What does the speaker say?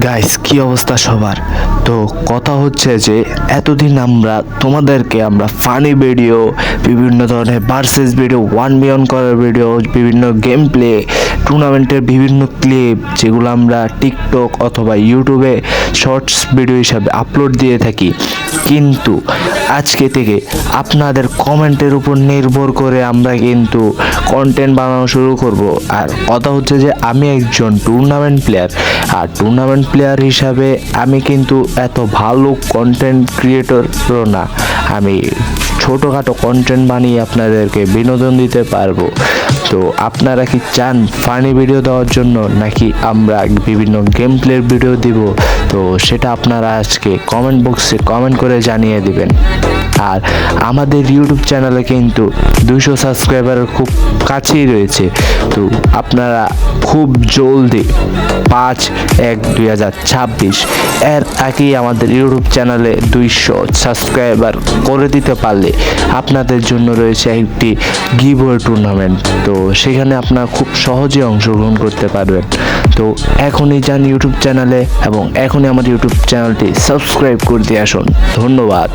Guys, কি অবস্থা সবার? তো কথা হচ্ছে যে এতদিন তোমাদেরকে ফানি ভিডিও, বিভিন্ন ধরনের ভার্সেস ভিডিও, 1v1 করার ভিডিও, বিভিন্ন গেম প্লে, টুর্নামেন্টের বিভিন্ন ক্লিপ যেগুলো আমরা টিকটক অথবা ইউটিউবে শর্টস ভিডিও হিসাবে আপলোড দিয়ে থাকি, কিন্তু আজকে থেকে আপনাদের কমেন্টের উপর নির্ভর করে আমরা কিন্তু কন্টেন্ট বানানো শুরু করব। আর কথা হচ্ছে যে আমি একজন টুর্নামেন্ট প্লেয়ার, আর টুর্নামেন্ট প্লেয়ার হিসাবে আমি কিন্তু এত ভালো কন্টেন্ট ক্রিয়েটরও না। আমি ছোটোখাটো কন্টেন্ট বানিয়ে আপনাদেরকে বিনোদন দিতে পারবো। তো আপনারা কি চান ফানি ভিডিও দেওয়ার জন্য, নাকি আমরা বিভিন্ন গেম প্লের ভিডিও দিব? তো সেটা আপনারা আজকে কমেন্ট বক্সে কমেন্ট করে জানিয়ে দিবেন। আর আমাদের ইউটিউব চ্যানেলে কিন্তু 200 সাবস্ক্রাইবারের খুব কাছেই রয়েছে। তো আপনারা খুব জলদি 5/1/2026 এর আগেই আমাদের ইউটিউব চ্যানেলে 200 সাবস্ক্রাইবার করে দিতে পারলে আপনাদের জন্য রয়েছে একটি গিভওয়ে টুর্নামেন্ট। তো সেখানে আপনারা খুব সহজে অংশগ্রহণ করতে পারবেন। তো এখনই যান ইউটিউব চ্যানেলে এবং এখনই আমার ইউটিউব চ্যানেলটি সাবস্ক্রাইব করে দিয়ে আসুন। ধন্যবাদ।